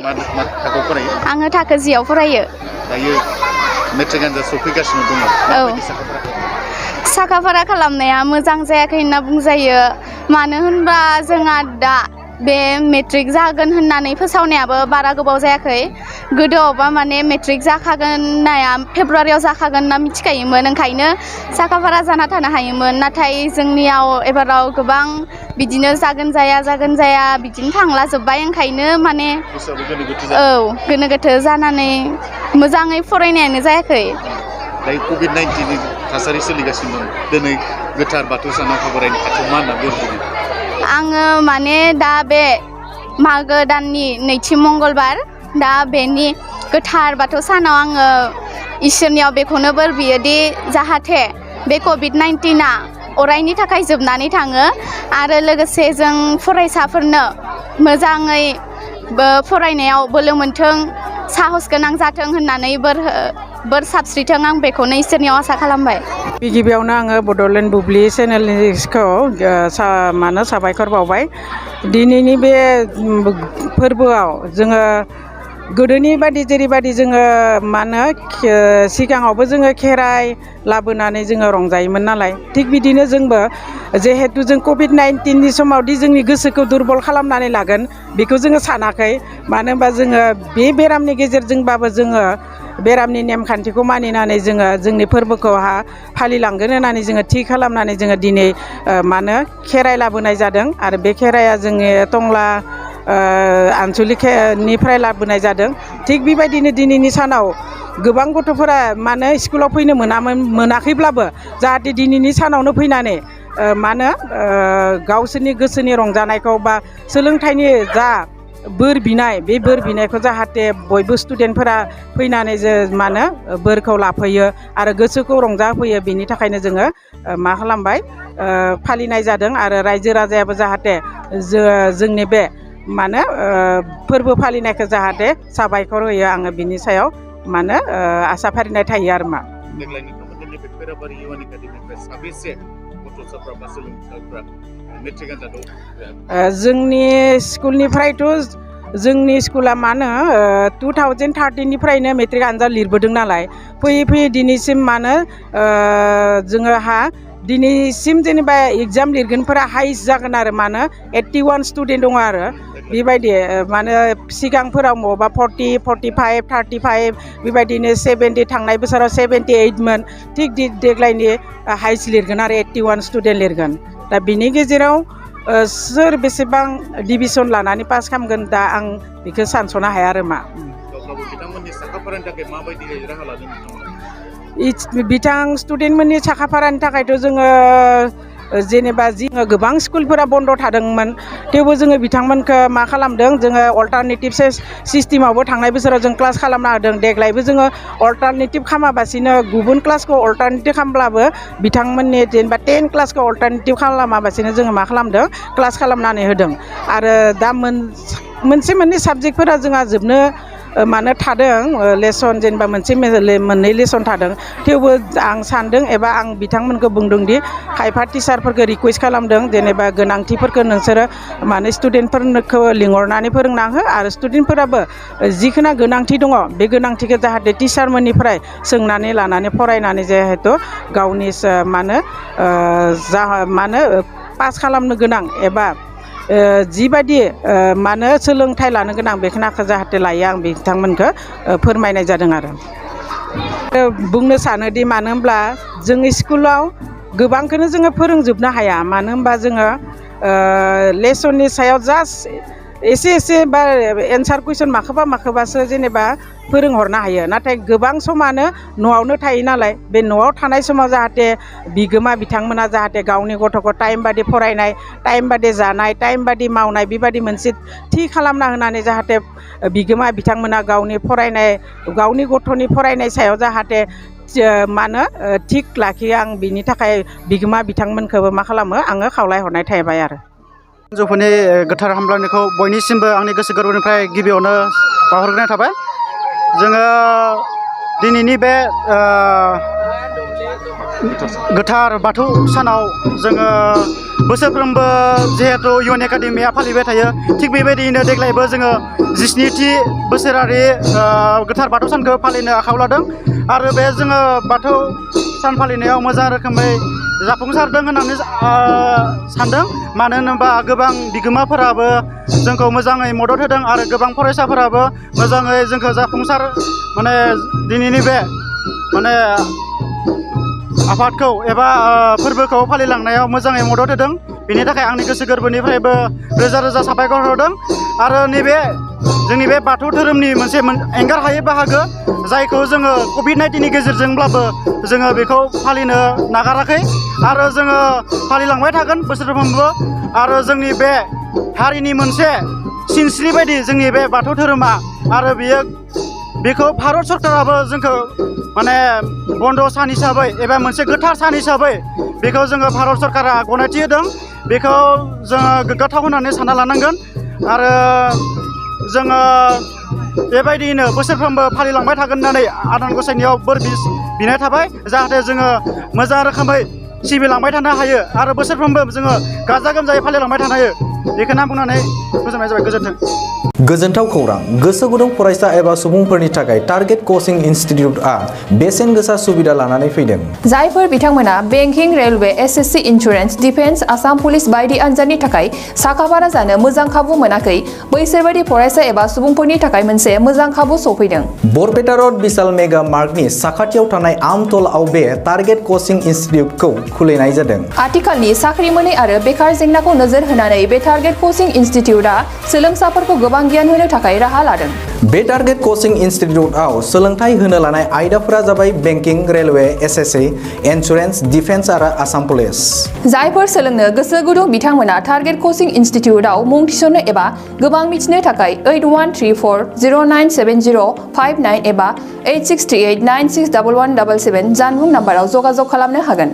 मा थाखोआव फरायो? आङो थाखो जियाव फरायो। दायो मेट्रिक आनजाद सफैगासिनो दङ। माबायदि साखाफारा खालामनाया मोजां जायाखै होनना बुंजायो। मानो होनबा जोंहा दा बे मेट्रिक जागोन होननानै फोसावनायाबो बारा गोबाव जायाखै। गोदोआवबा माने मेट्रिक जाखागोन होननाया फेब्रुवारियाव जाखागोन होनना मिथिखायोमोन, ओंखायनो साखाफारा जाना थानो हायोमोन। नाथाय जोंनियाव एबाराव गोबां बिदिनो जागोन जाया बिदिनो थांला जोब्बाय, ओंखायनो माने गोनो गोथो जानानै मोजाङै फरायनायानो जायाखै। दायो कभिड-19 थासारि सोलिगासिनो दं। दिनै गोथार बाथौ सानाव बोराइनि खाथियाव मा होनना बोर बियो? आङो माने दा बे मागो दाननि नैथि मंगलबार, दा बेनि गोथार बाथौ सानाव आङो इसोरनियाव बेखौनो बोर बियोदि जाहाथे बे कभिड-19आ अरायनि थाखाय जोबनानै थाङो आरो लोगोसे जों फरायसाफोरनो मोजाङै फरायनायाव बोलो मोनथों, साहस गोनां जाथों होननानै बोर साबस्रिथों, आं बेखौनो इसोरनियाव आसा खालामबाय। गिबियावनो आङो बड'लेण्ड बुब्लि चेनेलखौ साबायखर बावबाय। दिनैनि बे फोरबोआव जोङो गोदोनि बादि जेरैबादि जोङो सिगाङावबो जोङो खेराइ लाबोनानै जोङो रंजायोमोन नालाय, थिग बिदिनो जोंबो जिहेथु जों कभिड-19नि समावदि जोंनि गोसोखौ दुरबल खालामनानै लागोन बेखौ जोङो सानाखै। मानो होनबा जोङो बे बेरामनि गेजेरजोंबाबो जोङो बेरामनि नेमखान्थिखौ मानिनानै जोङो जोंनि फोरबोखौ फालिलांगोन होननानै जोङो थि खालामनानै जोङो दिनै खेराइ लाबोनाय जादों। आरो बे खेराइया जोंनि टंला आनसलिकनिफ्राय लाबोनाय जादों। थिग बेबायदिनो दिनैनि सानाव गोबां गथ'फोरा स्कुलाव फैनो मोनाखैब्लाबो जाहाथे दिनैनि सानावनो फैनानै गावसोरनि गोसोनि रंजानायखौ बा सोलोंथाइनि जा बोर बिनाय, बे बोर बिनायखौ जाहाथे बयबो स्टुडेन्टफोरा फैनानै बोरखौ लाफैयो आरो गोसोखौ रंजाहोफैयो। बेनि थाखायनो जोङो मा खालामबाय, फालिनाय जादों। आरो रायजो राजायाबो जाहाथे जोंनि बे फोरबो फालिनायखौ जाहाथे साबायखर होयो, आङो बिनि सायाव आसा फारिनाय थायो आरो मा। देग्लाय नोंथांमोननि बे पेराबारि इउएन एकाडेमिनिफ्राय साबेसे गथ'साफ्रा बा सोलोंसाफ्रा मेट्रिक आनजादाव? जोंनि स्कुलनिफ्रायथ' जोंनि स्कुला 2013निफ्रायनो मेट्रिक आनजाद लिरबोदों नालाय, फैयै फैयै दिनैसिम दिनैसिम जेनेबा एग्जाम लिरगोनफोरा हाइस्ट जागोन आरो 81 स्टुडेन्ट दङ आरो बेबायदि। सिगांफोराव बबावबा 40, 45, 35 बेबायदिनो 70, थांनाय बोसोराव 78मोन। थिग देग्लायनि हाइस्ट लिरगोन आरो 81 स्टुडेन्ट लिरगोन। दा बिनि गेजेराव सोर बेसेबां डिभिजन लानानै पास खालामगोन दा आं बेखौ सानस'नो हाया आरो मा। बिथांमोननि साखाफारानि थाखाय माबायदि राहा लादों स्टुडेन्टमोननि साखाफारानि थाखायथ' जोङो जेनेबा गोबां स्कुलफोरा बन्द' थादोंमोन, थेवबो जोङो बिथांमोनखौ मा खालामदों, जोङो अल्टारनेटिभ सिस्टेमावबो थांनाय बोसोराव जों क्लास खालामना होदों। देग्लायबो जोङो अल्टारनेटिभ खालामाबासिनो गुबुन क्लासखौ अल्टारनेटिभ खालामब्लाबो बिथांमोननि जेनेबा 10 क्लासखौ अल्टारनेटिभ खालामाबासिनो जोङो मा खालामदों, क्लास खालामनानै होदों। आरो दा मोनसे मोननै साबजेक्टफोरा जोंहा जोबनो थादों, लेसन जेनेबा मोननै लेसन थादों। थेवबो आं सानदों एबा आं बिथांमोनखौ बुंदोंदि खायफा टिचारफोरखौ रिकुवेस्ट खालामदों, जेनेबा गोनांथिफोरखौ नोंसोरो स्टुडेन्टफोरखौ लिंहरनानै फोरोंना हो आरो स्टुडेन्टफोराबो जिखिनि गोनांथि दङ बे गोनांथिखौ जाहाथे टिचारमोननिफ्राय सोंनानै लानानै फरायनानै जिहेथु गावनि पास खालामनो गोनां एबा जिबायदि सोलोंथाइ लानो गोनां बेखिनिखौ जाहाथे लायो, आं बिथांमोनखौ फोरमायनाय जादों। आरो बुंनो सानोदि मानो होनब्ला जोंनि स्कुलाव गोबांखौनो जोङो फोरोंजोबनो हाया। मानो होनबा जोङो लेसननि सायाव जास्ट एसे बा एन्सार कुइसन माखौबासो जेनेबा फोरोंहरनो हायो। नाथाय गोबां समानो न'आवनो थायो नालाय, बे न'आव थानाय समाव जाहाथे बिगोमा बिथांमोना जाहाथे गावनि गथ'खौ टाइम बादि फरायनाय, टाइम बादि जानाय, टाइम बादि मावनाय बेबादि मोनसे थि खालामना होनानै जाहाथे बिगोमा बिथांमोना गावनि गथ'नि फरायनाय सायाव जाहाथे थिग लाखियो, आं बिनि थाखाय बिगोमा बिथांमोनखौबो मा खालामो, आङो खावलायहरनाय थाबाय। आरो सानजौफुनि गोथार हामलायनायखौ बयनिसिमबो आंनि गोसो गोरबोनिफ्राय गिबियावनो बावहरग्रोनाय थाबाय। जोङो दिनैनि बे गोथार बाथौ सानाव जोङो बोसोरफ्रोमबो जिहेतु इउएन एकाडेमिया फालिबाय थायो थिग बेबायदियैनो देग्लायबो जोङो 17थि बोसोरारि गोथार बाथौ सानखौ फालिनो आखायाव लादों आरो बे जोङो बाथौ सान फालिनायाव मोजां रोखोमै जाफुंसारदों होननानै सानदों मानो होनोबा गोबां बिगोमाफोराबो जोंखौ मोजाङै मदद होदों आरो गोबां फरायसाफोराबो मोजाङै जोंखौ जाफुंसार माने दिनैनि बे माने आफादखौ एबा फोरबोखौ फालिलांनायाव मोजाङै मदद होदों बेनि थाखाय आंनि गोसो गोरबोनिफ्रायबो रोजा रोजा साबायखर होदों आरो नैबे जोंनि बे बाथौ धोरोमनि मोनसे एंगार हायै बाहागो जायखौ जोङो कभिड-19नि गेजेरजोंब्लाबो जोङो बेखौ फालिनो नागाराखै आरो जोङो फालिलांबाय थागोन बोसोरफ्रोमबो आरो जोंनि बे हारिनि मोनसे सिनस्रि बायदि जोंनि बे बाथौ धोरोमा आरो बेखौ भारत सरकाराबो जोंखौ माने बन्द सान हिसाबै एबा मोनसे गोथार सान हिसाबै बेखौ जोङो भारत सरकारा गनायथि होदों बेखौ जोङो गोग्गाथाव होननानै सानना लानांगोन आरो जोङो बेबायदियैनो बोसोरफ्रोमबो फालिलांबाय थागोन होननानै आनान गसाइनियाव बोर बिनाय थाबाय जाहाथे जोङो मोजां रोखोमै सिबिलांबाय थानो हायो आरो बोसोरफ्रोमबो जोङो गाजा गोमजायै फालिलांबाय थानो हायो बेखौनो आं बुंनानै फोजोबनाय जाबाय गोजोन्थों। गोजोनथाव खौरां गोसो गुदुं फरायसा एबा सुबुंफोरनि थाखाय टारगेट कचिं इनस्टिट्यूटआ बेसेन गोसा सुबिदा लानानै फैदों। जायफोर बिथांमोना banking railway SSC insurance defence Assam police बायदि आनजादनि थाखाय साखाफारा जानो मोजां खाबु मोनाखै बैसोर बायदि फरायसा एबा सुबुंफोरनि थाखाय मोनसे मोजां खाबु सफैदों। बरपेटा रोड विशाल मेगा मार्टनि साखाथियाव थानाय आमतलाव बे टारगेट कचिं इनस्टिट्यूटखौ खुलिनाय जादों। आथिखालनि साख्रि मोनै आरो बेकार जेंनाखौ नोजोर होनानै बे टारगेट कचिं इनस्टिट्यूटआ सोलोंसाफोरखौ गोबां गियान होनो थाखाय राहा लादों। बे टारगेट कचिं इनस्टिट्यूटआव सोलोंथाइ होनो लानाय आयदाफोरा जाबाय banking railway SSC insurance defence आरो आसाम पुलिस। जायफोर सोलोंनो गोसो गुदुं बिथांमोना टारगेट कचिं इनस्टिट्यूटआव मुं थिसननो एबा गोबां मिथिनो थाखाय 8134097059 एबा 8638961177 जानबुं नाम्बाराव जगाजग खालामनो हागोन।